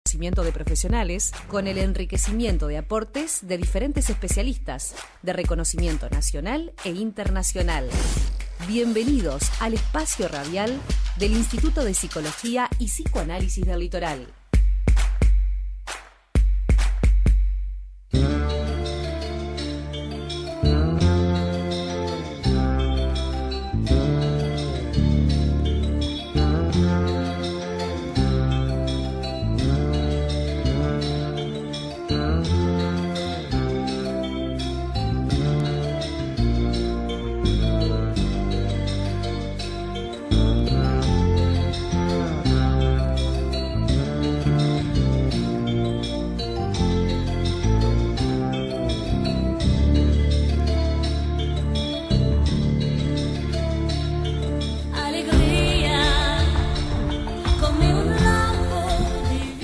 Conocimiento de profesionales con el enriquecimiento de aportes de diferentes especialistas de reconocimiento nacional e internacional. Bienvenidos al espacio radial del Instituto de Psicología y Psicoanálisis del Litoral.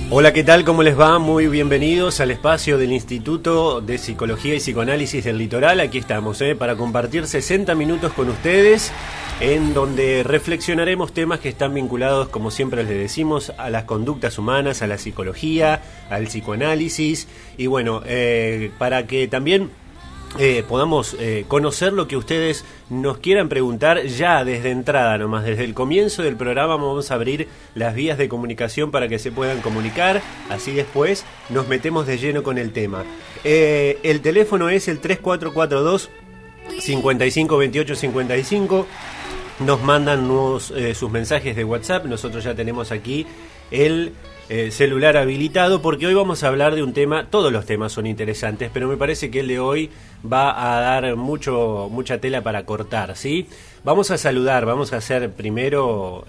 Hola, ¿qué tal? ¿Cómo les va? Muy bienvenidos al espacio del Instituto de Psicología y Psicoanálisis del Litoral. Aquí estamos, para compartir 60 minutos con ustedes, en donde reflexionaremos temas que están vinculados, como siempre les decimos, a las conductas humanas, a la psicología, al psicoanálisis, y bueno, para que también podamos conocer lo que ustedes nos quieran preguntar ya desde entrada nomás, desde el comienzo del programa vamos a abrir las vías de comunicación para que se puedan comunicar, así después nos metemos de lleno con el tema. El teléfono es el 3442 552855, nos mandan sus mensajes de WhatsApp, nosotros ya tenemos aquí el celular habilitado, porque hoy vamos a hablar de un tema. Todos los temas son interesantes, pero me parece que el de hoy va a dar mucha tela para cortar, ¿sí? Vamos a saludar, vamos a ser primero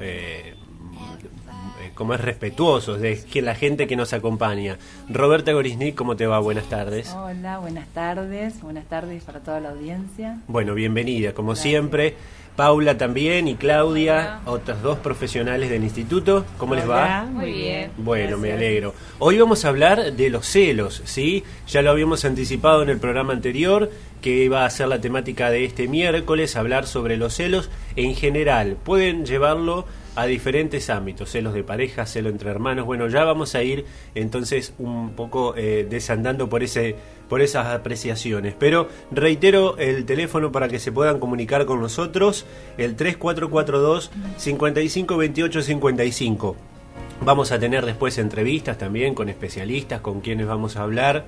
como es respetuosos de la gente que nos acompaña. Roberta Gorisnik, ¿cómo te va? Buenas tardes. Hola, buenas tardes para toda la audiencia. Bueno, bienvenida, como Gracias. Siempre. Paula también y Claudia, Hola. Otras dos profesionales del instituto. ¿Cómo les va? Muy bien. Bueno, Gracias. me alegro. Hoy vamos a hablar de los celos, ¿sí? Ya lo habíamos anticipado en el programa anterior, que iba a ser la temática de este miércoles, hablar sobre los celos en general. Pueden llevarlo a diferentes ámbitos, celos de pareja, celo entre hermanos. Bueno, ya vamos a ir entonces un poco desandando por esas apreciaciones. Pero reitero el teléfono para que se puedan comunicar con nosotros, el 3442 552855. Vamos a tener después entrevistas también con especialistas, con quienes vamos a hablar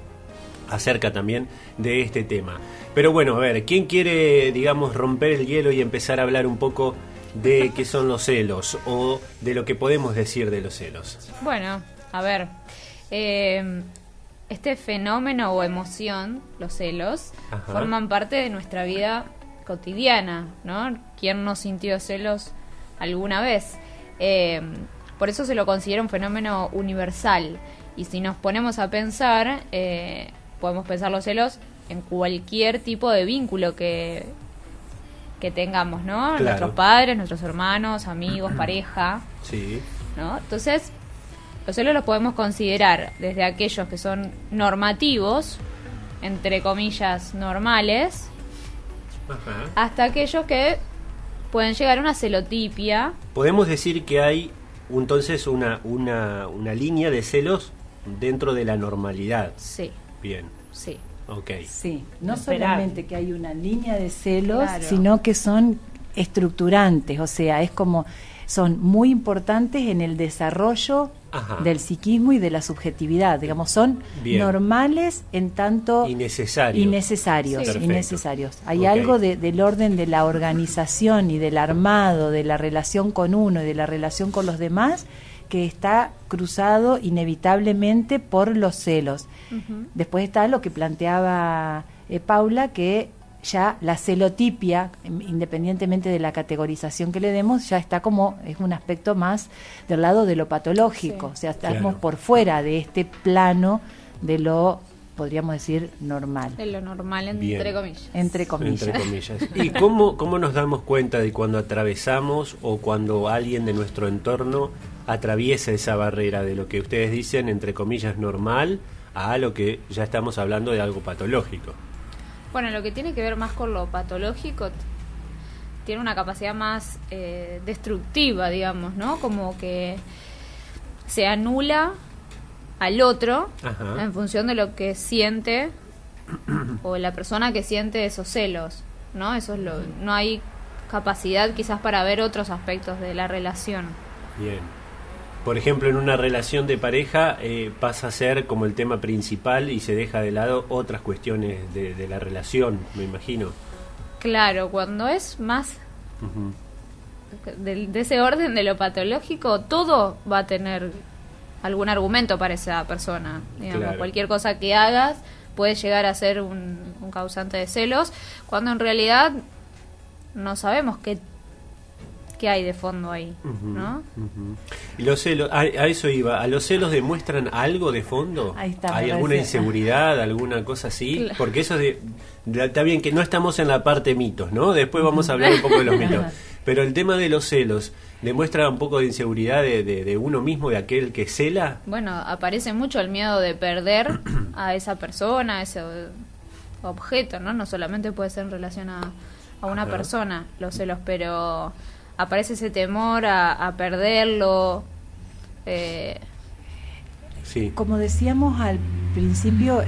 acerca también de este tema. Pero bueno, a ver, ¿quién quiere, digamos, romper el hielo y empezar a hablar un poco de qué son los celos o de lo que podemos decir de los celos? Bueno, a ver, este fenómeno o emoción, los celos, Ajá. forman parte de nuestra vida cotidiana, ¿no? ¿Quién no sintió celos alguna vez? Por eso se lo considera un fenómeno universal. Y si nos ponemos a pensar, podemos pensar los celos en cualquier tipo de vínculo que tengamos, ¿no? Claro. Nuestros padres, nuestros hermanos, amigos, pareja, Sí. ¿no? Entonces, los celos los podemos considerar desde aquellos que son normativos, entre comillas, normales, Ajá. hasta aquellos que pueden llegar a una celotipia. Podemos decir que hay entonces una línea de celos dentro de la normalidad. Sí, Bien, sí. ok. Sí, no Esperable. solamente que hay una línea de celos, Claro. sino que son estructurantes, o sea, es como son muy importantes en el desarrollo Ajá. del psiquismo y de la subjetividad, digamos, son Bien. normales en tanto Innecesario. innecesarios, Sí. Perfecto. innecesarios. Hay Ok. algo del orden de la organización y del armado, de la relación con uno y de la relación con los demás, que está cruzado inevitablemente por los celos. Ujú. Después está lo que planteaba Paula, que ya la celotipia, independientemente de la categorización que le demos, ya está como, es un aspecto más del lado de lo patológico, Sí. o sea, estamos Claro. por fuera de este plano de lo, podríamos decir, normal, De lo normal, Bien. entre comillas. entre comillas. Entre comillas. ¿Y cómo nos damos cuenta de cuando atravesamos o cuando alguien de nuestro entorno atraviesa esa barrera de lo que ustedes dicen, entre comillas, normal, a lo que ya estamos hablando de algo patológico? Bueno, lo que tiene que ver más con lo patológico tiene una capacidad más destructiva, digamos, ¿no? Como que se anula al otro Ajá. en función de lo que siente o la persona que siente esos celos, ¿no? Eso es no hay capacidad quizás para ver otros aspectos de la relación. Bien. Por ejemplo, en una relación de pareja pasa a ser como el tema principal y se deja de lado otras cuestiones de la relación, me imagino. Claro, cuando es más de ese orden de lo patológico, todo va a tener algún argumento para esa persona. Digamos, Claro. Cualquier cosa que hagas puede llegar a ser un causante de celos, cuando en realidad no sabemos qué hay de fondo ahí, ¿no? Y los celos, a eso iba, ¿a los celos demuestran algo de fondo? Ahí está, ¿Hay me alguna parece. inseguridad, alguna cosa así? Claro. Porque eso está bien que no estamos en la parte mitos, ¿no? Después vamos a hablar un poco de los mitos. Pero el tema de los celos, ¿demuestra un poco de inseguridad de uno mismo, de aquel que cela? Bueno, aparece mucho el miedo de perder a esa persona, a ese objeto, ¿no? No solamente puede ser en relación a una Ajá. persona, los celos, pero aparece ese temor a perderlo. Sí. Como decíamos al principio,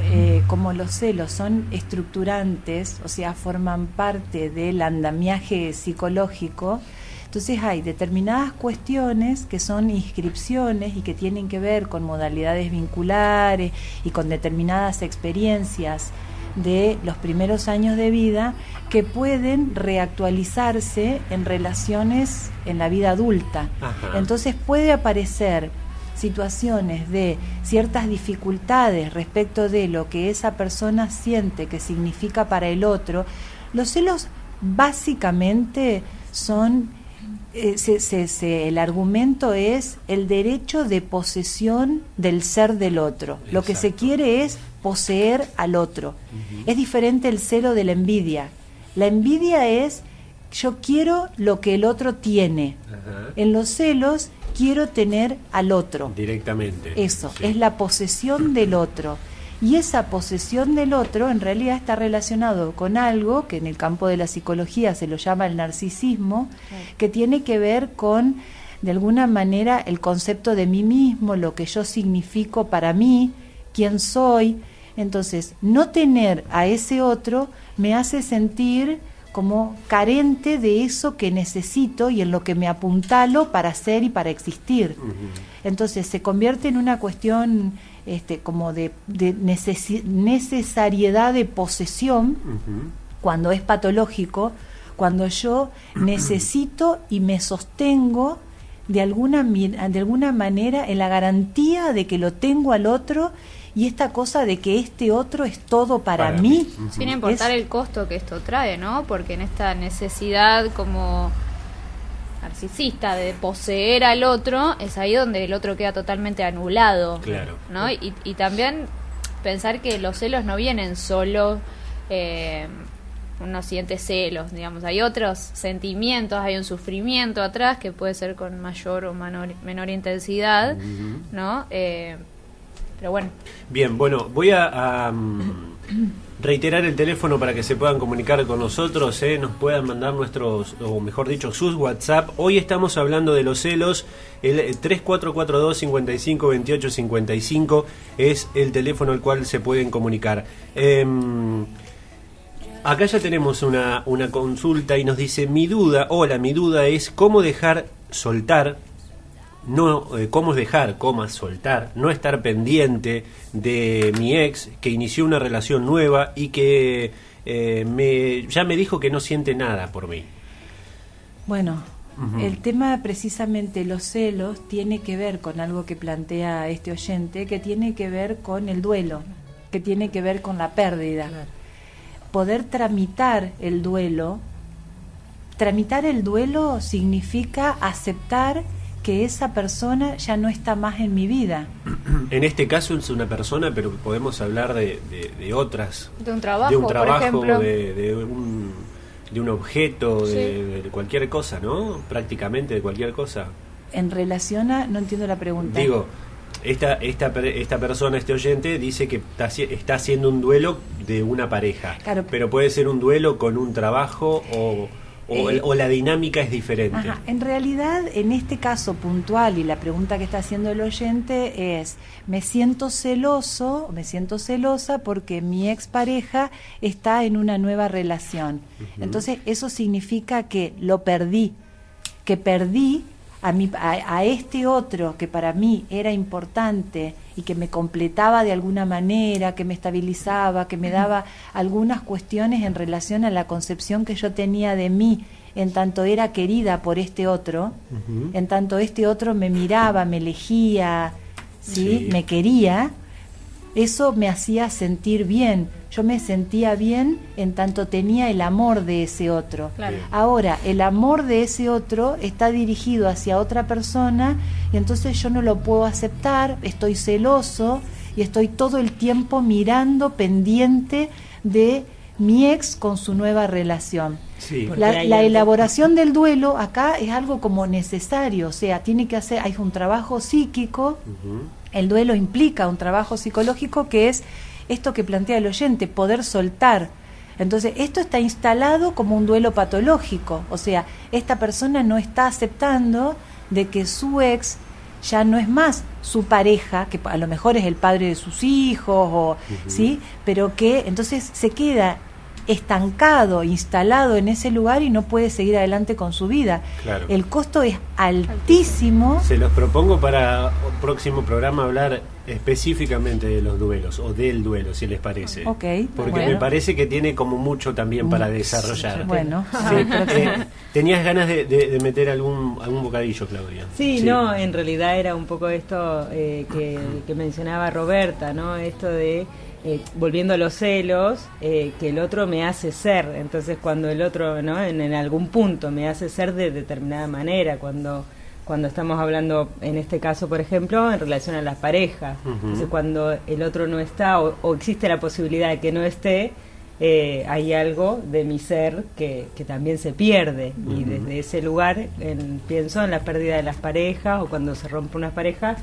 como los celos son estructurantes, o sea, forman parte del andamiaje psicológico, entonces hay determinadas cuestiones que son inscripciones y que tienen que ver con modalidades vinculares y con determinadas experiencias de los primeros años de vida que pueden reactualizarse en relaciones en la vida adulta. Ajá. Entonces puede aparecer situaciones de ciertas dificultades respecto de lo que esa persona siente que significa para el otro. Los celos básicamente son, el argumento es el derecho de posesión del ser del otro. Lo que se Exacto. quiere es poseer al otro. Es diferente el celo de la envidia. La envidia es yo quiero lo que el otro tiene. Ajá. En los celos quiero tener al otro. Directamente. Eso, Sí. es la posesión del otro. Y esa posesión del otro en realidad está relacionado con algo que en el campo de la psicología se lo llama el narcisismo, que tiene que ver con, de alguna manera, el concepto de mí mismo, lo que yo significo para mí, quién soy. Entonces, no tener a ese otro me hace sentir como carente de eso que necesito y en lo que me apuntalo para ser y para existir. Entonces se convierte en una cuestión como de necesariedad de posesión cuando es patológico, cuando yo necesito y me sostengo de alguna manera en la garantía de que lo tengo al otro y esta cosa de que este otro es todo para mí. Sin importar el costo que esto trae, ¿no? Porque en esta necesidad como narcisista de poseer al otro, es ahí donde el otro queda totalmente anulado. Claro. ¿No? Y también pensar que los celos no vienen solo, uno siente celos, digamos, hay otros sentimientos, hay un sufrimiento atrás que puede ser con mayor o menor intensidad, ¿no? Pero bueno. Bien, bueno, voy a reiterar el teléfono para que se puedan comunicar con nosotros, nos puedan mandar nuestros, o mejor dicho, sus WhatsApp. Hoy estamos hablando de los celos. El 3442-552855 es el teléfono al cual se pueden comunicar. Acá ya tenemos una consulta y nos dice: mi duda es cómo dejar soltar. No, cómo es dejar, soltar, no estar pendiente de mi ex que inició una relación nueva y que ya me dijo que no siente nada por mí. Bueno, el tema precisamente los celos tiene que ver con algo que plantea este oyente, que tiene que ver con el duelo, que tiene que ver con la pérdida. Claro. Poder tramitar el duelo significa aceptar que esa persona ya no está más en mi vida. En este caso es una persona, pero podemos hablar de otras. De un trabajo, por ejemplo. de un objeto, Sí. de cualquier cosa, ¿no? Prácticamente de cualquier cosa. En relación a... No entiendo la pregunta. Digo, esta persona, este oyente, dice que está haciendo un duelo de una pareja. Claro. Pero puede ser un duelo con un trabajo o o la dinámica es diferente. Ajá. En realidad, en este caso puntual, y la pregunta que está haciendo el oyente es, me siento celosa porque mi expareja está en una nueva relación. Entonces, eso significa que lo perdí, que perdí a este otro que para mí era importante y que me completaba de alguna manera, que me estabilizaba, que me daba algunas cuestiones en relación a la concepción que yo tenía de mí, en tanto era querida por este otro, en tanto este otro me miraba, me elegía, ¿sí? Me quería. Eso me hacía sentir bien. Yo me sentía bien en tanto tenía el amor de ese otro. Claro. Ahora, el amor de ese otro está dirigido hacia otra persona y entonces yo no lo puedo aceptar, estoy celoso y estoy todo el tiempo mirando, pendiente de mi ex con su nueva relación. Sí. La elaboración del duelo acá es algo como necesario, o sea, hay un trabajo psíquico. El duelo implica un trabajo psicológico que es esto que plantea el oyente, poder soltar. Entonces, esto está instalado como un duelo patológico, o sea, esta persona no está aceptando de que su ex ya no es más su pareja, que a lo mejor es el padre de sus hijos, ¿sí? Pero que entonces se queda estancado, instalado en ese lugar y no puede seguir adelante con su vida. Claro. El costo es altísimo. Se los propongo para el próximo programa hablar específicamente de los duelos o del duelo, si les parece. Ok, porque bueno. me parece que tiene como mucho también para desarrollar. Bueno, Sí. ¿Tenías ganas de meter algún bocadillo, Claudia? Sí, no, en realidad era un poco esto que mencionaba Roberta, ¿no? Esto de volviendo a los celos, que el otro me hace ser. Entonces, cuando el otro, ¿no? en algún punto me hace ser de determinada manera, cuando estamos hablando, en este caso, por ejemplo, en relación a las parejas. Entonces, cuando el otro no está o existe la posibilidad de que no esté, hay algo de mi ser que también se pierde. Y desde ese lugar pienso en la pérdida de las parejas o cuando se rompe una pareja.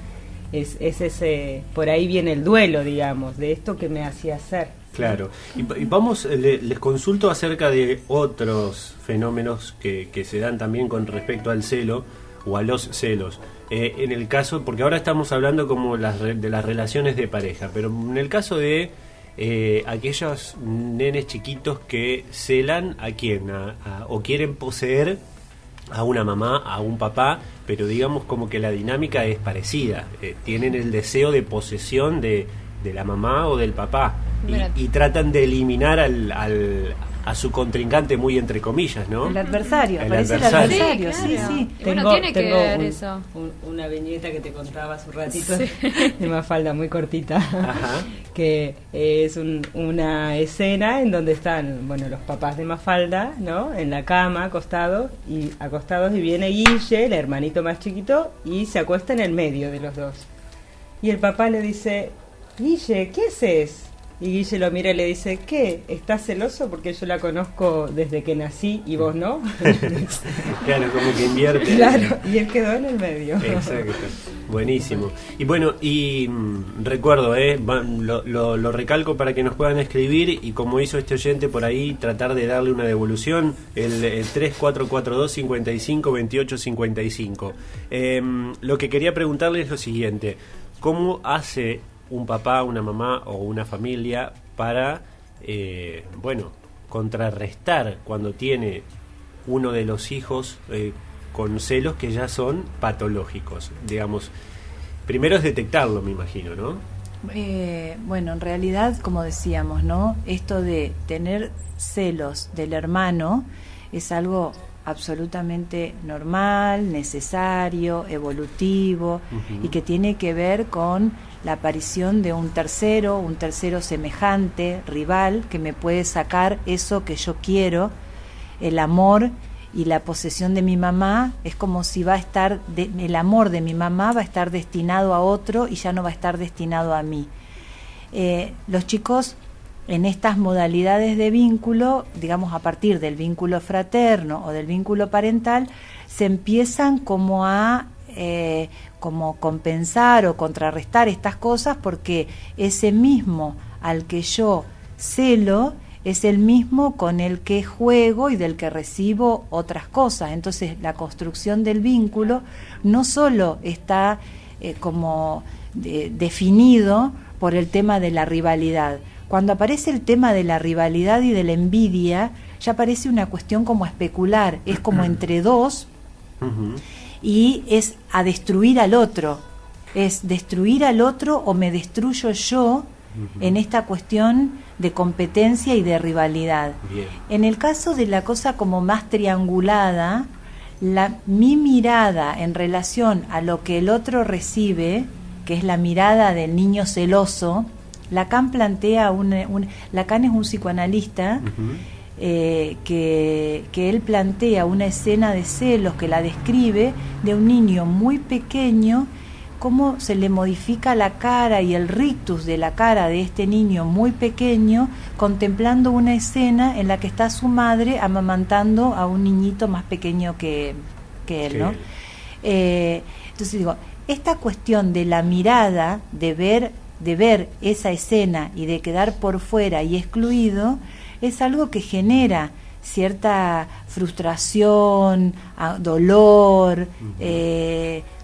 Es ese, por ahí viene el duelo, digamos, de esto que me hacía ser. Claro. Y vamos, les consulto acerca de otros fenómenos que se dan también con respecto al celo o a los celos. En el caso, porque ahora estamos hablando como de las relaciones de pareja, pero en el caso de aquellos nenes chiquitos que celan a quién, o quieren poseer a una mamá, a un papá, pero digamos como que la dinámica es parecida. Tienen el deseo de posesión de la mamá o del papá y tratan de eliminar a su contrincante, muy entre comillas, ¿no? El adversario, El aparece adversario. el adversario, Sí, sí. Y bueno, tiene que ver eso. Una viñeta que te contaba hace un ratito de Mafalda, muy cortita. Ajá. Que es una escena en donde están, bueno, los papás de Mafalda, ¿no? En la cama, acostados y viene Guille, el hermanito más chiquito, y se acuesta en el medio de los dos. Y el papá le dice: Guille, ¿qué haces? Y Guille lo mira y le dice: ¿qué? ¿Estás celoso porque yo la conozco desde que nací y vos no? Claro, como que invierte. Claro, y él quedó en el medio. Exacto. Buenísimo. Y bueno, recuerdo, lo recalco para que nos puedan escribir, y como hizo este oyente por ahí, tratar de darle una devolución, el 3442-552855. Lo que quería preguntarle es lo siguiente: ¿cómo hace un papá, una mamá o una familia para, contrarrestar cuando tiene uno de los hijos con celos que ya son patológicos? Digamos, primero es detectarlo, me imagino, ¿no? Bueno, en realidad, como decíamos, ¿no? Esto de tener celos del hermano es algo absolutamente normal, necesario, evolutivo, y que tiene que ver con la aparición de un tercero semejante, rival, que me puede sacar eso que yo quiero. El amor y la posesión de mi mamá es como si el amor de mi mamá va a estar destinado a otro y ya no va a estar destinado a mí. Los chicos en estas modalidades de vínculo, digamos a partir del vínculo fraterno o del vínculo parental, se empiezan como a como compensar o contrarrestar estas cosas, porque ese mismo al que yo celo es el mismo con el que juego y del que recibo otras cosas. Entonces la construcción del vínculo no solo está como definido por el tema de la rivalidad. Cuando aparece el tema de la rivalidad y de la envidia, ya parece una cuestión como especular, es como entre dos, y es a destruir al otro, es destruir al otro o me destruyo yo en esta cuestión de competencia y de rivalidad. Bien. En el caso de la cosa como más triangulada, mi mirada en relación a lo que el otro recibe, que es la mirada del niño celoso, Lacan plantea Lacan es un psicoanalista que él plantea una escena de celos que la describe de un niño muy pequeño, cómo se le modifica la cara y el rictus de la cara de este niño muy pequeño, contemplando una escena en la que está su madre amamantando a un niñito más pequeño que él, ¿no? Entonces digo, esta cuestión de la mirada, de ver esa escena y de quedar por fuera y excluido, es algo que genera cierta frustración, dolor,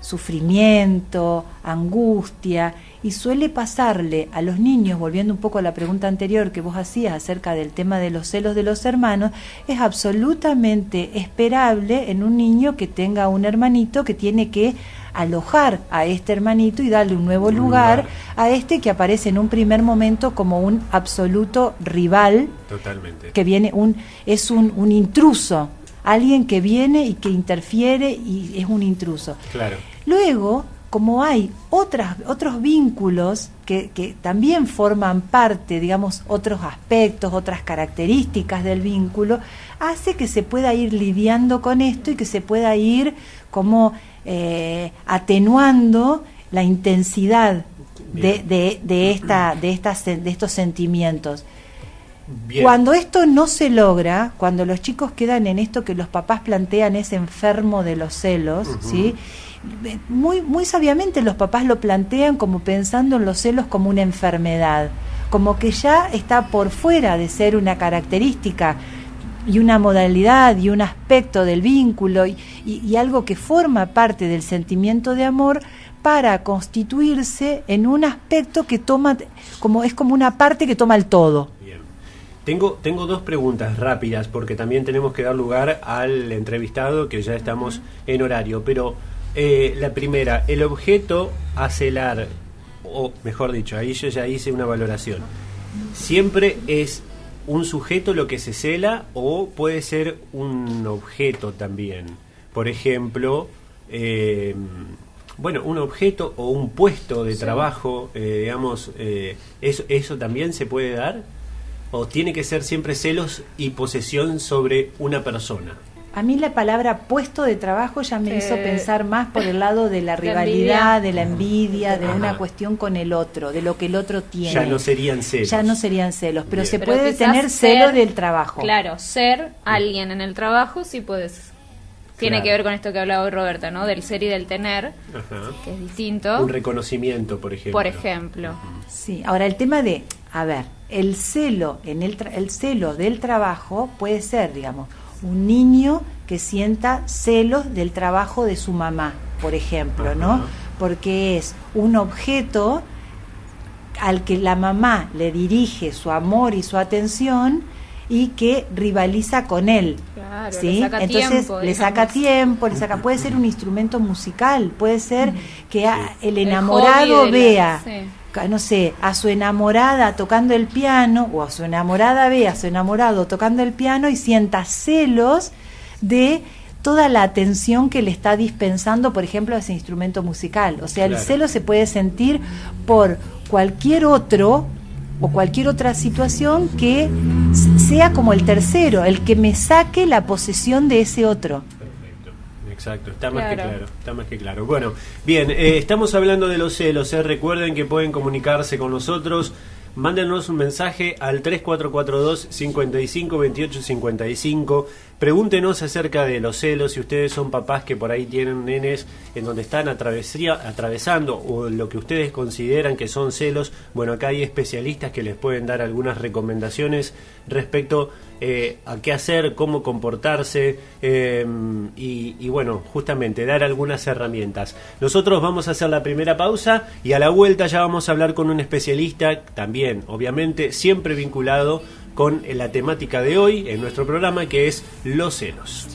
sufrimiento, angustia, y suele pasarle a los niños, volviendo un poco a la pregunta anterior que vos hacías acerca del tema de los celos de los hermanos, es absolutamente esperable en un niño que tenga un hermanito que tiene que alojar a este hermanito y darle un nuevo lugar a este que aparece en un primer momento como un absoluto rival. Totalmente. Que viene es un intruso, alguien que viene y que interfiere y es un intruso. Claro. Luego, como hay otros vínculos que también forman parte, digamos, otros aspectos, otras características del vínculo, hace que se pueda ir lidiando con esto y que se pueda ir como atenuando la intensidad de estos sentimientos. Bien. Cuando esto no se logra, cuando los chicos quedan en esto que los papás plantean es enfermo de los celos, ¿sí? Muy sabiamente los papás lo plantean como pensando en los celos como una enfermedad, como que ya está por fuera de ser una característica y una modalidad y un aspecto del vínculo y algo que forma parte del sentimiento de amor para constituirse en un aspecto que toma, es como una parte que toma el todo. Bien. Tengo dos preguntas rápidas porque también tenemos que dar lugar al entrevistado, que ya estamos en horario, pero la primera, el objeto a celar, o mejor dicho, ahí yo ya hice una valoración, ¿siempre es un sujeto lo que se cela o puede ser un objeto también? Por ejemplo, un objeto o un puesto de trabajo, digamos, ¿eso también se puede dar? ¿O tiene que ser siempre celos y posesión sobre una persona? A mí la palabra puesto de trabajo ya me hizo pensar más por el lado de la rivalidad, de la envidia, de una cuestión con el otro, de lo que el otro tiene. Ya no serían celos. Ya no serían celos, pero Bien. se Pero puede tener celo del trabajo. Claro, ser alguien en el trabajo sí puedes. Tiene que ver con esto que hablaba hoy Roberta, ¿no? Del ser y del tener, que es distinto. Un reconocimiento, por ejemplo. Por ejemplo. Sí, ahora el tema de, el celo, el celo del trabajo puede ser, digamos, un niño que sienta celos del trabajo de su mamá, por ejemplo, ¿no? Porque es un objeto al que la mamá le dirige su amor y su atención y que rivaliza con él. Claro, ¿sí? Entonces le saca tiempo, puede ser un instrumento musical, puede ser que el enamorado vea, no sé, a su enamorada tocando el piano, o a su enamorada vea a su enamorado tocando el piano y sienta celos de toda la atención que le está dispensando, por ejemplo, a ese instrumento musical. O sea, el celo se puede sentir por cualquier otro o cualquier otra situación que sea como el tercero, el que me saque la posesión de ese otro. Perfecto, exacto, está más que claro. Bueno, bien, estamos hablando de los celos, recuerden que pueden comunicarse con nosotros mándenos un mensaje al 3442 55 28 55. Pregúntenos acerca de los celos, si ustedes son papás que por ahí tienen nenes en donde están atravesando o lo que ustedes consideran que son celos. Bueno, acá hay especialistas que les pueden dar algunas recomendaciones respecto a qué hacer, cómo comportarse y bueno, justamente dar algunas herramientas. Nosotros vamos a hacer la primera pausa y a la vuelta ya vamos a hablar con un especialista también, obviamente, siempre vinculado con la temática de hoy en nuestro programa, que es los celos.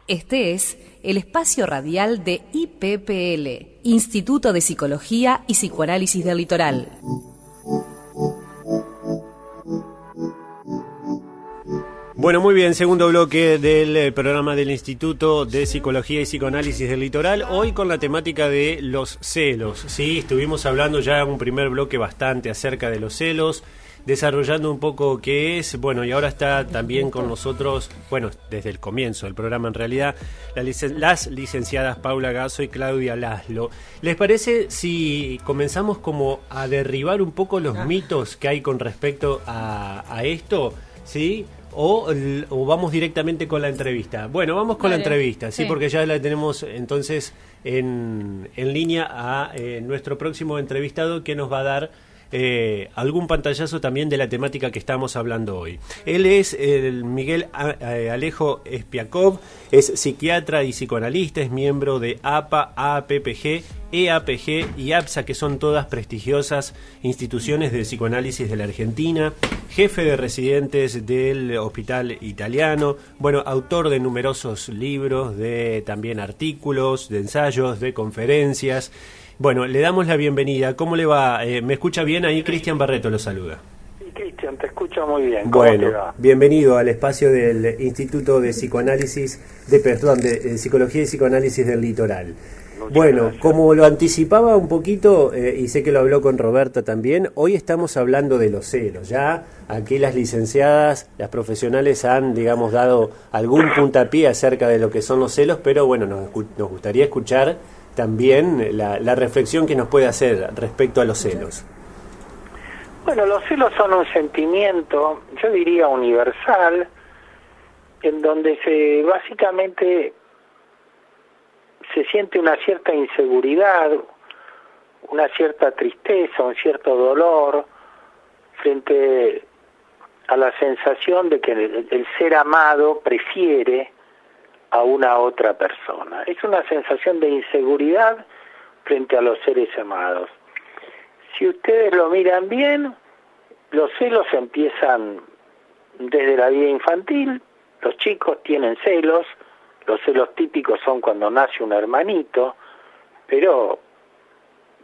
Este es el espacio radial de IPPL, Instituto de Psicología y Psicoanálisis del Litoral. Bueno, muy bien, segundo bloque del programa del Instituto de Psicología y Psicoanálisis del Litoral, hoy con la temática de los celos. Sí, estuvimos hablando ya en un primer bloque bastante acerca de los celos, desarrollando un poco qué es, bueno, y ahora está también con nosotros, bueno, desde el comienzo del programa en realidad, las licenciadas Paula Gasso y Claudia Laszlo. ¿Les parece si comenzamos como a derribar un poco los mitos que hay con respecto a esto, ¿sí? O vamos directamente con la entrevista. Bueno, vamos con la entrevista, sí, porque ya la tenemos entonces en línea a nuestro próximo entrevistado, que nos va a dar algún pantallazo también de la temática que estamos hablando hoy. Él es el Miguel Alejo Espiakov, es psiquiatra y psicoanalista, es miembro de APA, APPG, EAPG y APSA, que son todas prestigiosas instituciones de psicoanálisis de la Argentina, jefe de residentes del Hospital Italiano, bueno, autor de numerosos libros, de también artículos, de ensayos, de conferencias. Bueno, le damos la bienvenida. ¿Cómo le va? ¿Me escucha bien? Ahí Cristian Barreto lo saluda. Sí, Cristian, te escucho muy bien. ¿Cómo bueno, te va? Bienvenido al espacio del Instituto de Psicoanálisis, de Psicología y Psicoanálisis del Litoral. Bueno, gracias. Como lo anticipaba un poquito, y sé que lo habló con Roberta también, hoy estamos hablando de los celos. Ya aquí las licenciadas, las profesionales han, digamos, dado algún puntapié acerca de lo que son los celos, pero bueno, nos gustaría escuchar también la reflexión que nos puede hacer respecto a los celos. Bueno, los celos son un sentimiento, yo diría universal, en donde básicamente se siente una cierta inseguridad, una cierta tristeza, un cierto dolor frente a la sensación de que el ser amado prefiere a una otra persona. Es una sensación de inseguridad frente a los seres amados. Si ustedes lo miran bien, los celos empiezan desde la vida infantil. Los chicos tienen celos. Los celos típicos son cuando nace un hermanito, pero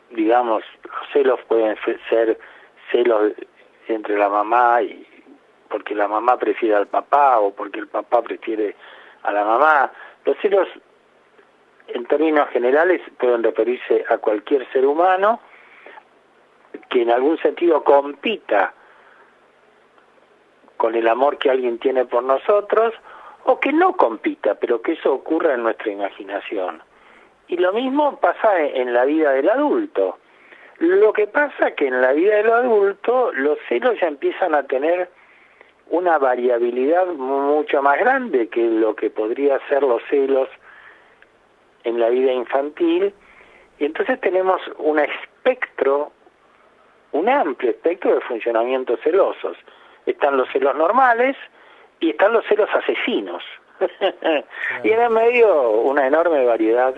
digamos, los celos pueden ser celos entre la mamá y porque la mamá prefiere al papá o porque el papá prefiere a la mamá. Los celos, en términos generales, pueden referirse a cualquier ser humano que en algún sentido compita con el amor que alguien tiene por nosotros, o que no compita, pero que eso ocurra en nuestra imaginación. Y lo mismo pasa en la vida del adulto. Lo que pasa que en la vida del adulto los celos ya empiezan a tener una variabilidad mucho más grande que lo que podría ser los celos en la vida infantil, y entonces tenemos un amplio espectro de funcionamientos celosos. Están los celos normales y están los celos asesinos. Y en el medio una enorme variedad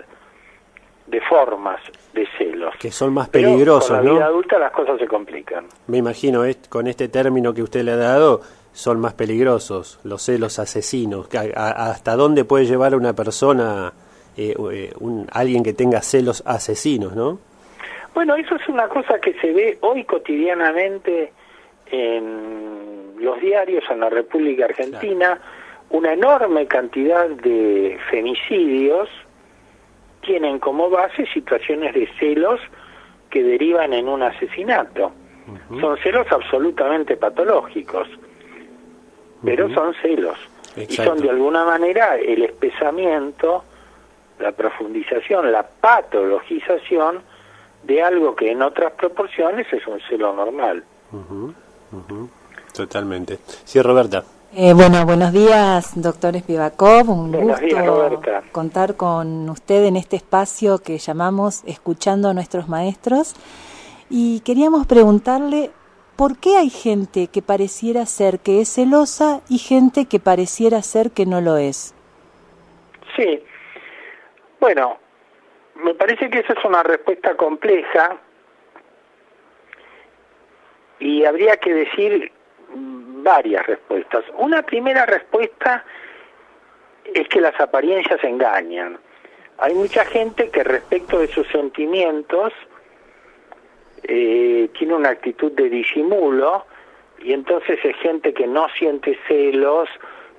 de formas de celos. Que son más peligrosos, ¿no? Con la vida adulta las cosas se complican. Me imagino, con este término que usted le ha dado, son más peligrosos, los celos asesinos. ¿Hasta dónde puede llevar a una persona, alguien que tenga celos asesinos, no? Bueno, eso es una cosa que se ve hoy cotidianamente en los diarios en la República Argentina. Claro. Una enorme cantidad de femicidios tienen como base situaciones de celos que derivan en un asesinato. Son celos absolutamente patológicos, pero son celos. Exacto. Y son de alguna manera el espesamiento, la profundización, la patologización de algo que en otras proporciones es un celo normal. Ujú, ujú. Totalmente. Sí, Roberta. Bueno, buenos días, doctor Spivakov. Un Buenos días, gusto Roberta. contar con usted en este espacio que llamamos Escuchando a nuestros maestros. Y queríamos preguntarle, ¿por qué hay gente que pareciera ser que es celosa y gente que pareciera ser que no lo es? Sí, bueno, me parece que esa es una respuesta compleja y habría que decir varias respuestas. Una primera respuesta es que las apariencias engañan. Hay mucha gente que respecto de sus sentimientos tiene una actitud de disimulo y entonces es gente que no siente celos,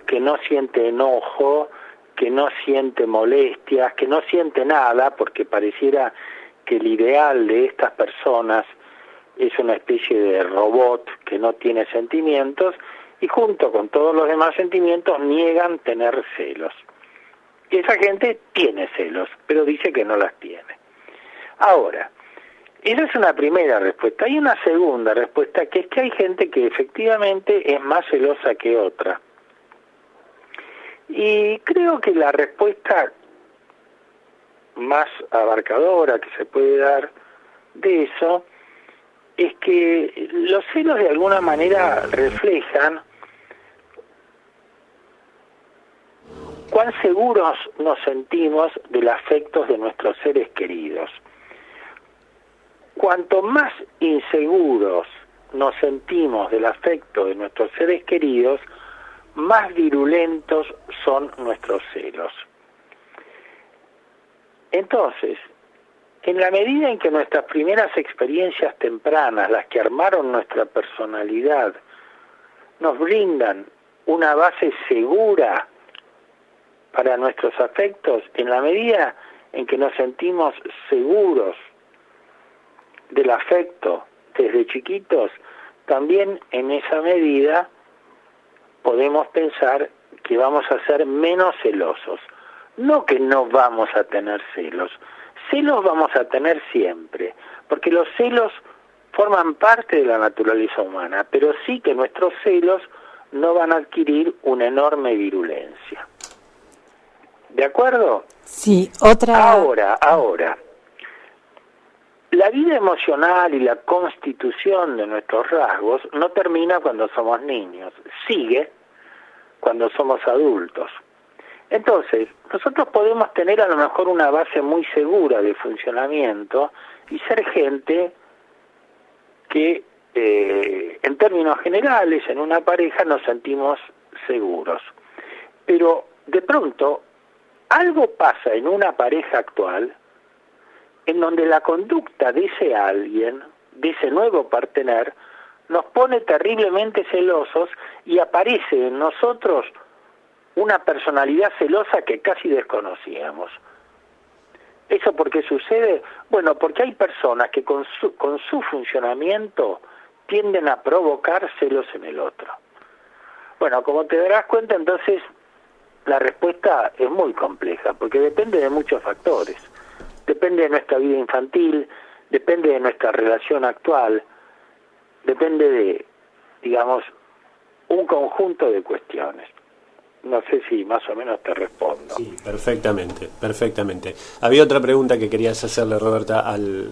que no siente enojo, que no siente molestias, que no siente nada, porque pareciera que el ideal de estas personas es una especie de robot que no tiene sentimientos y junto con todos los demás sentimientos niegan tener celos. Y esa gente tiene celos, pero dice que no las tiene. Ahora, esa es una primera respuesta. Hay una segunda respuesta, que es que hay gente que efectivamente es más celosa que otra. Y creo que la respuesta más abarcadora que se puede dar de eso es que los celos de alguna manera reflejan cuán seguros nos sentimos de los afectos de nuestros seres queridos. Cuanto más inseguros nos sentimos del afecto de nuestros seres queridos, más virulentos son nuestros celos. Entonces, en la medida en que nuestras primeras experiencias tempranas, las que armaron nuestra personalidad, nos brindan una base segura para nuestros afectos, en la medida en que nos sentimos seguros del afecto desde chiquitos, también en esa medida podemos pensar que vamos a ser menos celosos. No que no vamos a tener celos. Celos vamos a tener siempre, porque los celos forman parte de la naturaleza humana, pero sí que nuestros celos no van a adquirir una enorme virulencia. ¿De acuerdo? Sí, otra... Ahora, la vida emocional y la constitución de nuestros rasgos no termina cuando somos niños, sigue cuando somos adultos. Entonces, nosotros podemos tener a lo mejor una base muy segura de funcionamiento y ser gente que, en términos generales, en una pareja nos sentimos seguros. Pero, de pronto, algo pasa en una pareja actual en donde la conducta de ese alguien, de ese nuevo partener, nos pone terriblemente celosos y aparece en nosotros una personalidad celosa que casi desconocíamos. ¿Eso por qué sucede? Bueno, porque hay personas que con su funcionamiento tienden a provocar celos en el otro. Bueno, como te darás cuenta, entonces la respuesta es muy compleja, porque depende de muchos factores. Depende de nuestra vida infantil, depende de nuestra relación actual, depende de, digamos, un conjunto de cuestiones. No sé si más o menos te respondo. Sí, perfectamente. Había otra pregunta que querías hacerle, Roberta, al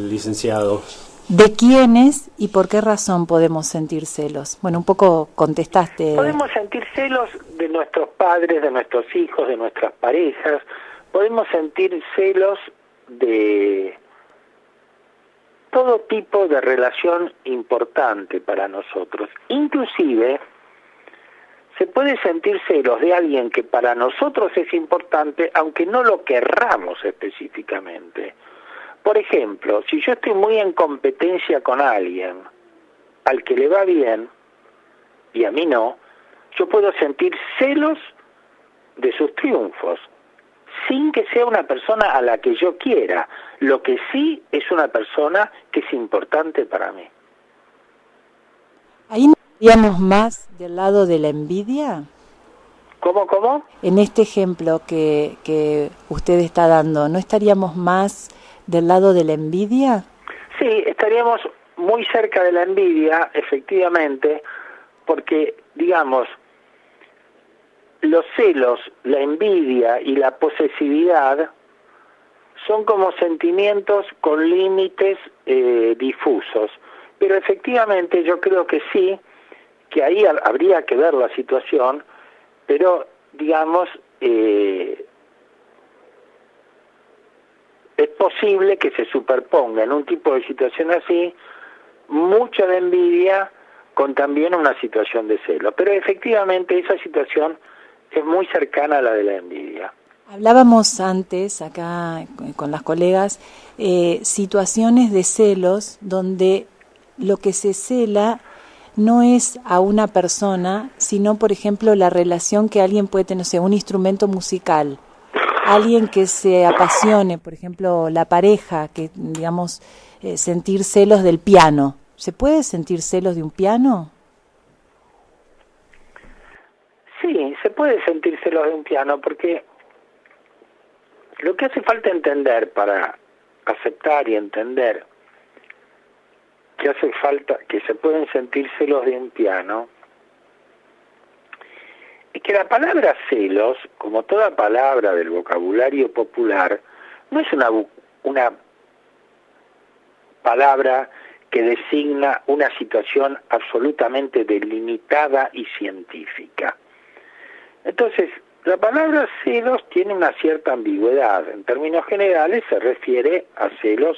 licenciado. ¿De quiénes y por qué razón podemos sentir celos? Bueno, un poco contestaste. Podemos sentir celos de nuestros padres, de nuestros hijos, de nuestras parejas. Podemos sentir celos de todo tipo de relación importante para nosotros. Inclusive, se puede sentir celos de alguien que para nosotros es importante, aunque no lo querramos específicamente. Por ejemplo, si yo estoy muy en competencia con alguien al que le va bien y a mí no, yo puedo sentir celos de sus triunfos, sin que sea una persona a la que yo quiera. Lo que sí es una persona que es importante para mí. Ahí no estaríamos más del lado de la envidia. ¿Cómo? En este ejemplo que usted está dando, ¿no estaríamos más del lado de la envidia? Sí, estaríamos muy cerca de la envidia, efectivamente, porque, digamos, los celos, la envidia y la posesividad son como sentimientos con límites difusos. Pero efectivamente yo creo que sí, que ahí habría que ver la situación, pero, digamos, es posible que se superponga en un tipo de situación así mucha de envidia con también una situación de celo. Pero efectivamente esa situación es muy cercana a la de la envidia. Hablábamos antes acá con las colegas situaciones de celos donde lo que se cela no es a una persona, sino, por ejemplo, la relación que alguien puede tener, o sea, un instrumento musical, alguien que se apasione, por ejemplo, la pareja, que, digamos, sentir celos del piano. ¿Se puede sentir celos de un piano? Sí, se puede sentir celos de un piano, porque lo que hace falta entender para aceptar y entender que hace falta, que se pueden sentir celos de un piano, es que la palabra celos, como toda palabra del vocabulario popular, no es una palabra que designa una situación absolutamente delimitada y científica. Entonces, la palabra celos tiene una cierta ambigüedad. En términos generales se refiere a celos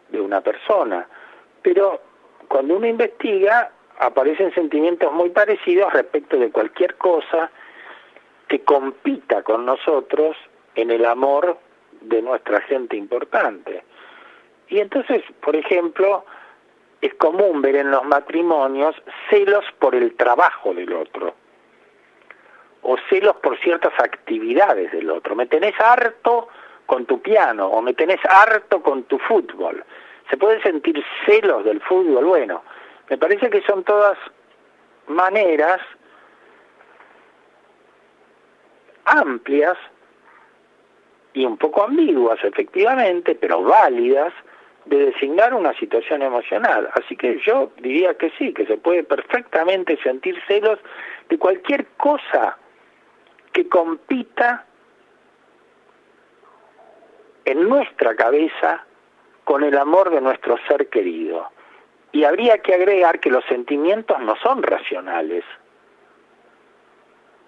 de una persona, pero cuando uno investiga aparecen sentimientos muy parecidos respecto de cualquier cosa que compita con nosotros en el amor de nuestra gente importante. Y entonces, por ejemplo, es común ver en los matrimonios celos por el trabajo del otro, o celos por ciertas actividades del otro. Me tenés harto con tu piano, o me tenés harto con tu fútbol. ¿Se puede sentir celos del fútbol? Bueno, me parece que son todas maneras amplias y un poco ambiguas, efectivamente, pero válidas, de designar una situación emocional. Así que yo diría que sí, que se puede perfectamente sentir celos de cualquier cosa que compita en nuestra cabeza con el amor de nuestro ser querido. Y habría que agregar que los sentimientos no son racionales.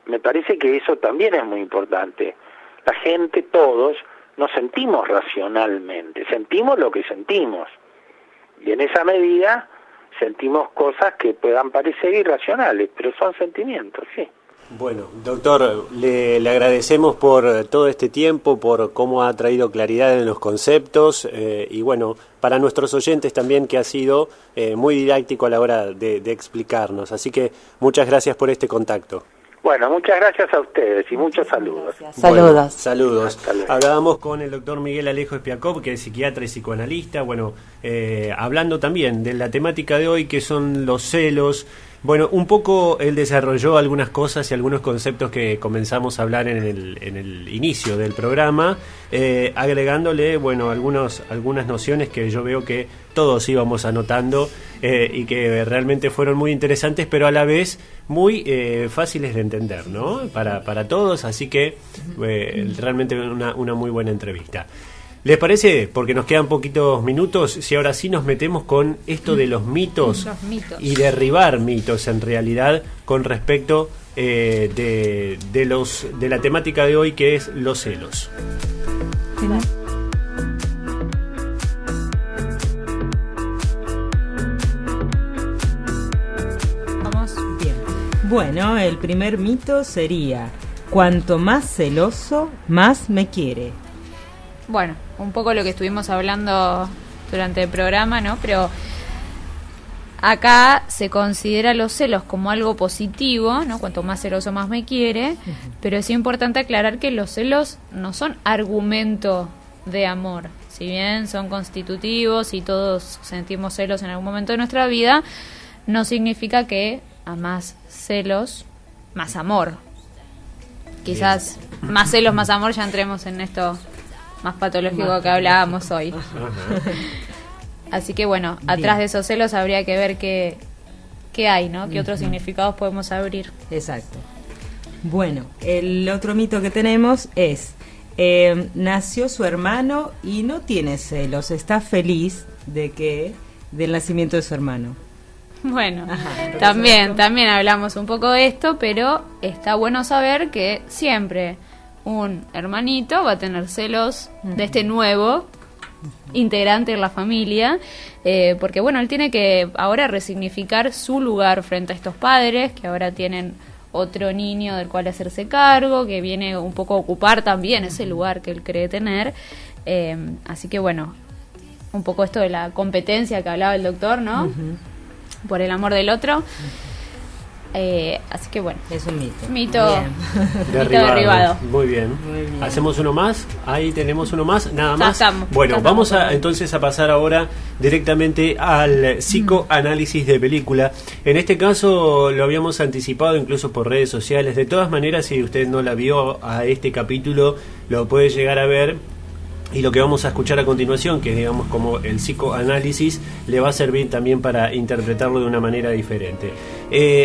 Me parece que eso también es muy importante. La gente, todos, nos sentimos racionalmente, sentimos lo que sentimos. Y en esa medida sentimos cosas que puedan parecer irracionales, pero son sentimientos, sí. Bueno, doctor, le agradecemos por todo este tiempo, por cómo ha traído claridad en los conceptos y bueno, para nuestros oyentes también que ha sido muy didáctico a la hora de explicarnos. Así que muchas gracias por este contacto. Bueno, muchas gracias a ustedes y muchos saludos. Saludos. Bueno, saludos. Hablábamos con el doctor Miguel Alejo Espiakov, que es psiquiatra y psicoanalista, bueno, hablando también de la temática de hoy, que son los celos. Bueno, un poco él desarrolló algunas cosas y algunos conceptos que comenzamos a hablar en el inicio del programa, agregándole, bueno, algunas nociones que yo veo que todos íbamos anotando y que realmente fueron muy interesantes, pero a la vez muy fáciles de entender, ¿no? Para todos, así que realmente una muy buena entrevista. ¿Les parece? Porque nos quedan poquitos minutos, si ahora sí nos metemos con esto de los mitos, y derribar mitos en realidad con respecto de la temática de hoy, que es los celos. Vamos bien. Bueno, el primer mito sería: cuanto más celoso, más me quiere. Bueno, un poco lo que estuvimos hablando durante el programa, ¿no? Pero acá se considera los celos como algo positivo, ¿no? Cuanto más celoso más me quiere, pero es importante aclarar que los celos no son argumento de amor. Si bien son constitutivos y todos sentimos celos en algún momento de nuestra vida, no significa que a más celos, más amor. Quizás más celos, más amor, ya entremos en esto más patológico que hablábamos hoy. Así que bueno, Bien. atrás de esos celos habría que ver qué hay, ¿no? ¿Qué otros significados podemos abrir? Exacto. Bueno, el otro mito que tenemos es, nació su hermano y no tiene celos, está feliz del nacimiento de su hermano. Bueno, Ajá. también hablamos un poco de esto, pero está bueno saber que siempre un hermanito va a tener celos de este nuevo integrante de la familia, porque bueno, él tiene que ahora resignificar su lugar frente a estos padres que ahora tienen otro niño del cual hacerse cargo, que viene un poco a ocupar también ese lugar que él cree tener. Así que bueno, un poco esto de la competencia que hablaba el doctor, ¿no? Por el amor del otro. Así que bueno, Es un mito. Mito. Bien. derribado. Muy bien. Muy bien. Hacemos uno más. Ahí tenemos uno más. Nada Ya más. estamos, Bueno, ya vamos estamos. entonces a pasar ahora directamente al psicoanálisis de película. En este caso lo habíamos anticipado incluso por redes sociales. De todas maneras, si usted no la vio a este capítulo, lo puede llegar a ver. Y lo que vamos a escuchar a continuación, que es digamos como el psicoanálisis, le va a servir también para interpretarlo de una manera diferente.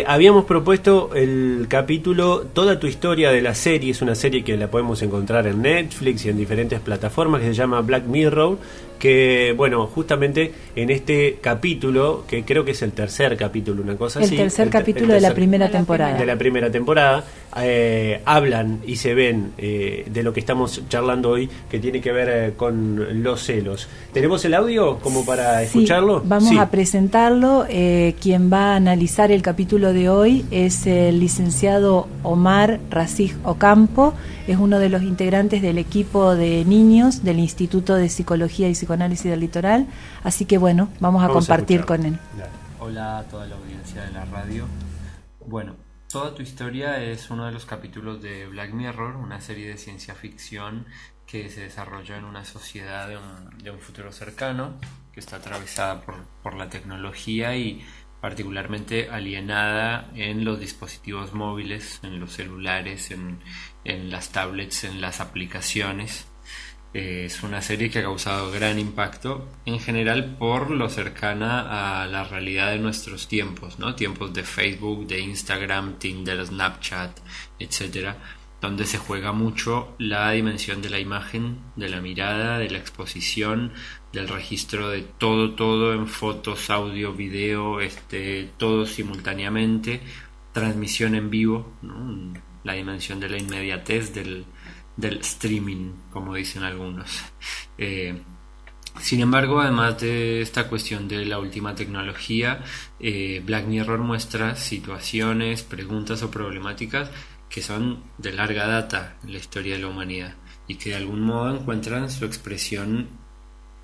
Habíamos propuesto el capítulo Toda tu historia de la serie, es una serie que la podemos encontrar en Netflix y en diferentes plataformas, que se llama Black Mirror, que bueno, justamente en este capítulo, que creo que es el tercer capítulo, una cosa El así. tercer capítulo de la primera temporada. De la primera temporada, hablan y se ven de lo que estamos charlando hoy, que tiene que ver con los celos. ¿Tenemos el audio como para Sí, escucharlo? vamos Sí. a presentarlo. Quien va a analizar el capítulo de hoy es el licenciado Omar Racij Ocampo, es uno de los integrantes del equipo de niños del Instituto de Psicología y Psicoanálisis del Litoral, así que bueno, vamos a compartir escuchar. con él. Dale. Hola a toda la audiencia de la radio. Bueno, Toda tu historia es uno de los capítulos de Black Mirror, una serie de ciencia ficción que se desarrolla en una sociedad de un futuro cercano, que está atravesada por la tecnología y particularmente alienada en los dispositivos móviles, en los celulares, en las tablets, en las aplicaciones. Es una serie que ha causado gran impacto en general por lo cercana a la realidad de nuestros tiempos, ¿no? Tiempos de Facebook, de Instagram, Tinder, Snapchat, etcétera, donde se juega mucho la dimensión de la imagen, de la mirada, de la exposición, del registro de todo en fotos, audio, video, todo simultáneamente, transmisión en vivo, ¿no? La dimensión de la inmediatez del streaming, como dicen algunos. Sin embargo, además de esta cuestión de la última tecnología, Black Mirror muestra situaciones, preguntas o problemáticas que son de larga data en la historia de la humanidad y que de algún modo encuentran su expresión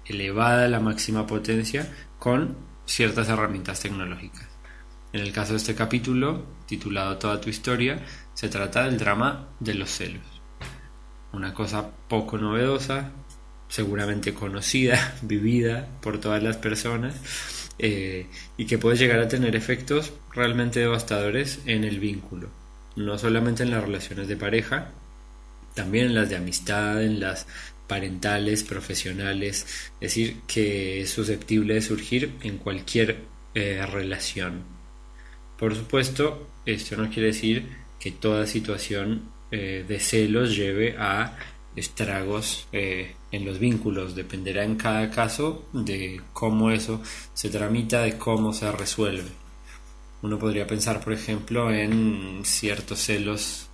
elevada a la máxima potencia con ciertas herramientas tecnológicas. En el caso de este capítulo, titulado Toda tu historia, se trata del drama de los celos. Una cosa poco novedosa, seguramente conocida, vivida por todas las personas, y que puede llegar a tener efectos realmente devastadores en el vínculo, no solamente en las relaciones de pareja, también en las de amistad, en las parentales, profesionales, es decir, que es susceptible de surgir en cualquier relación. Por supuesto, esto no quiere decir que toda situación de celos lleve a estragos en los vínculos. Dependerá en cada caso de cómo eso se tramita, de cómo se resuelve. Uno podría pensar, por ejemplo, en ciertos celos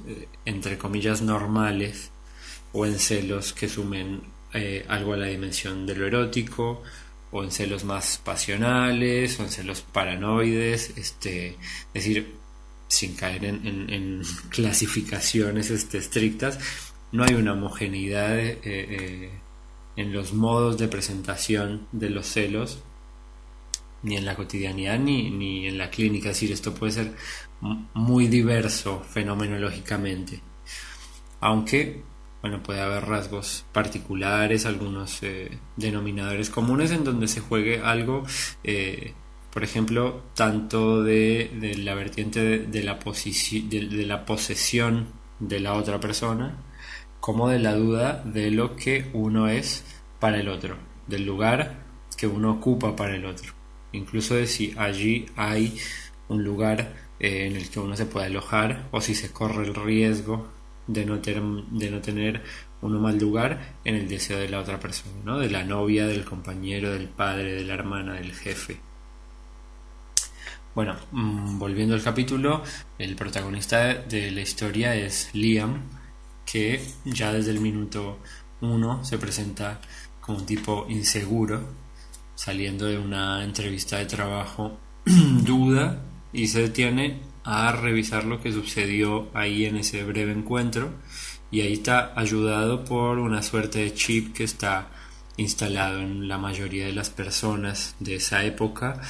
entre comillas normales, o en celos que sumen algo a la dimensión de lo erótico, o en celos más pasionales, o en celos paranoides, es decir, sin caer en clasificaciones estrictas. No hay una homogeneidad en los modos de presentación de los celos, ni en la cotidianidad ni en la clínica. Es decir, esto puede ser muy diverso fenomenológicamente, aunque bueno, puede haber rasgos particulares, algunos denominadores comunes en donde se juegue algo, por ejemplo, tanto de la vertiente de la posesión de la otra persona, como de la duda de lo que uno es para el otro, del lugar que uno ocupa para el otro, incluso de si allí hay un lugar en el que uno se puede alojar, o si se corre el riesgo de no tener uno mal lugar en el deseo de la otra persona, ¿no? De la novia, del compañero, del padre, de la hermana, del jefe. Bueno, volviendo al capítulo, el protagonista de la historia es Liam, que ya desde el minuto 1 se presenta como un tipo inseguro, saliendo de una entrevista de trabajo, duda y se detiene a revisar lo que sucedió ahí en ese breve encuentro, y ahí está ayudado por una suerte de chip que está instalado en la mayoría de las personas de esa época,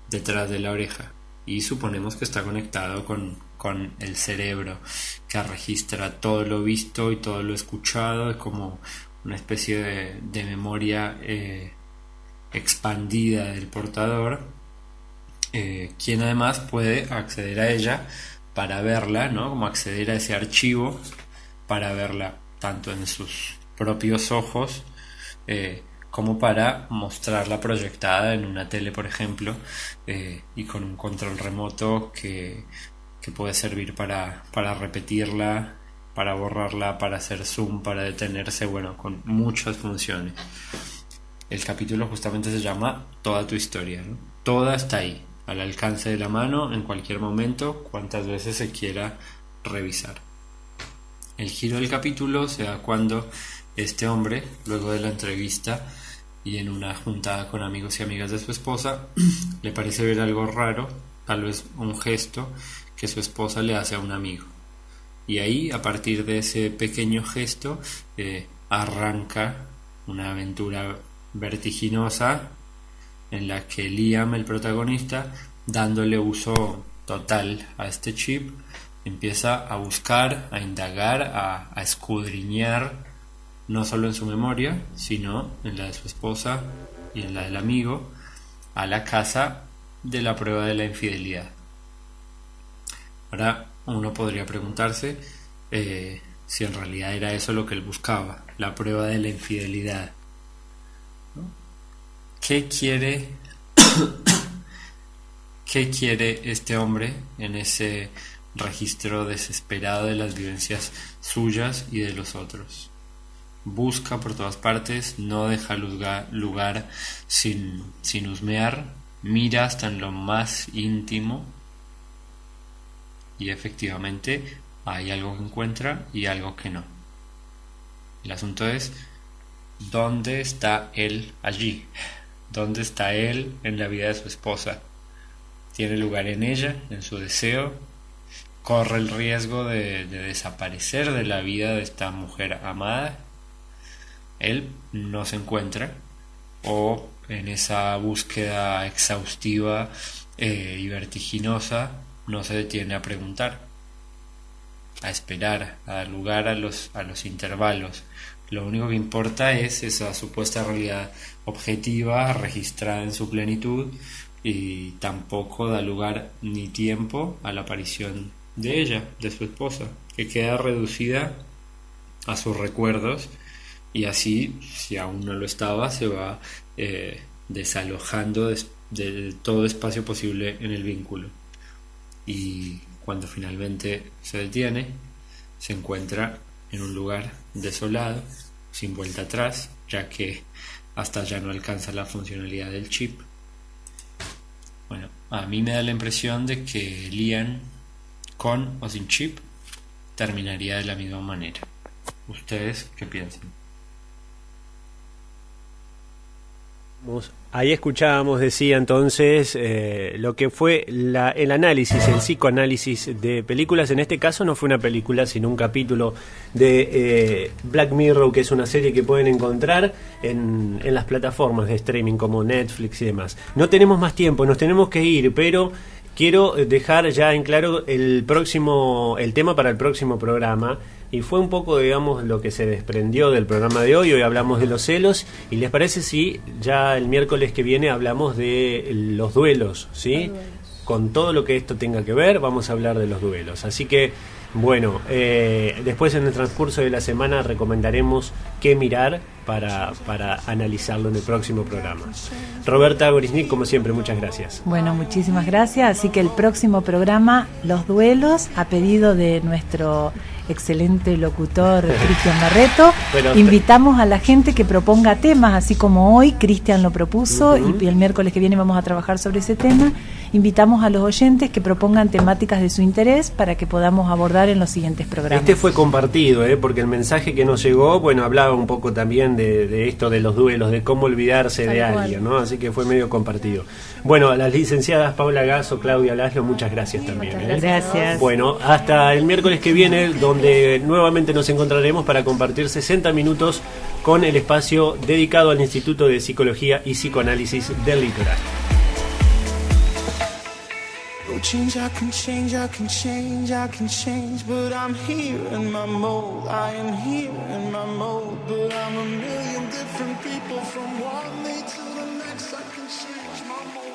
detrás de la oreja, y suponemos que está conectado con el cerebro, que registra todo lo visto y todo lo escuchado, como una especie de memoria expandida del portador, quien además puede acceder a ella para verla, ¿no? Como acceder a ese archivo para verla tanto en sus propios ojos como para mostrarla proyectada en una tele, por ejemplo, y con un control remoto que puede servir para repetirla, para borrarla, para hacer zoom, para detenerse, bueno, con muchas funciones. El capítulo justamente se llama Toda tu historia, ¿no? Toda está ahí, al alcance de la mano, en cualquier momento, cuantas veces se quiera revisar. El giro del capítulo se da cuando este hombre, luego de la entrevista y en una juntada con amigos y amigas de su esposa, le parece ver algo raro, tal vez un gesto que su esposa le hace a un amigo. Y ahí, a partir de ese pequeño gesto, arranca una aventura vertiginosa en la que Liam, el protagonista, dándole uso total a este chip, empieza a buscar, a indagar, a escudriñar, no solo en su memoria, sino en la de su esposa y en la del amigo, a la casa de la prueba de la infidelidad. Ahora uno podría preguntarse si en realidad era eso lo que él buscaba, la prueba de la infidelidad, ¿no? ¿Qué quiere este hombre en ese registro desesperado de las vivencias suyas y de los otros? Busca por todas partes, no deja lugar sin husmear, mira hasta en lo más íntimo, y efectivamente hay algo que encuentra y algo que no. El asunto es, ¿dónde está él allí? ¿Dónde está él en la vida de su esposa? ¿Tiene lugar en ella, en su deseo? ¿Corre el riesgo de desaparecer de la vida de esta mujer amada? Él no se encuentra, o en esa búsqueda exhaustiva y vertiginosa no se detiene a preguntar, a esperar, a dar lugar a los intervalos. Lo único que importa es esa supuesta realidad objetiva registrada en su plenitud, y tampoco da lugar ni tiempo a la aparición de ella, de su esposa, que queda reducida a sus recuerdos, y así, si aún no lo estaba, se va desalojando de todo espacio posible en el vínculo. Y cuando finalmente se detiene, se encuentra en un lugar desolado, sin vuelta atrás, ya que hasta ya no alcanza la funcionalidad del chip. Bueno, a mí me da la impresión de que Liam, con o sin chip, terminaría de la misma manera. ¿Ustedes qué piensan? Ahí escuchábamos, decía entonces, lo que fue el análisis, el psicoanálisis de películas. En este caso no fue una película, sino un capítulo de Black Mirror, que es una serie que pueden encontrar en las plataformas de streaming como Netflix y demás. No tenemos más tiempo, nos tenemos que ir, pero quiero dejar ya en claro el tema para el próximo programa. Y fue un poco, digamos, lo que se desprendió del programa de hoy. Hoy hablamos de los celos. ¿Y les parece si ya el miércoles que viene hablamos de los duelos? ¿Sí? Con todo lo que esto tenga que ver, vamos a hablar de los duelos. Así que Bueno, después en el transcurso de la semana recomendaremos qué mirar para analizarlo en el próximo programa. Roberta Gorisnik, como siempre, muchas gracias. Bueno, muchísimas gracias. Así que el próximo programa, Los Duelos, a pedido de nuestro excelente locutor Cristian Barreto. Invitamos a la gente que proponga temas, así como hoy Cristian lo propuso, y el miércoles que viene vamos a trabajar sobre ese tema. Invitamos a los oyentes que propongan temáticas de su interés para que podamos abordar en los siguientes programas. Este fue compartido, porque el mensaje que nos llegó, hablaba un poco también de esto de los duelos, de cómo olvidarse de alguien, ¿no? Así que fue medio compartido. Bueno, a las licenciadas Paula Gasso, Claudia Laszlo, muchas gracias también. Gracias. Bueno, hasta el miércoles que viene, donde nuevamente nos encontraremos para compartir 60 minutos con el espacio dedicado al Instituto de Psicología y Psicoanálisis del Litoral. Change, I can change, I can change, I can change, but I'm here in my mode. I am here in my mode, but I'm a million different people from one day to the next. I can change my mode.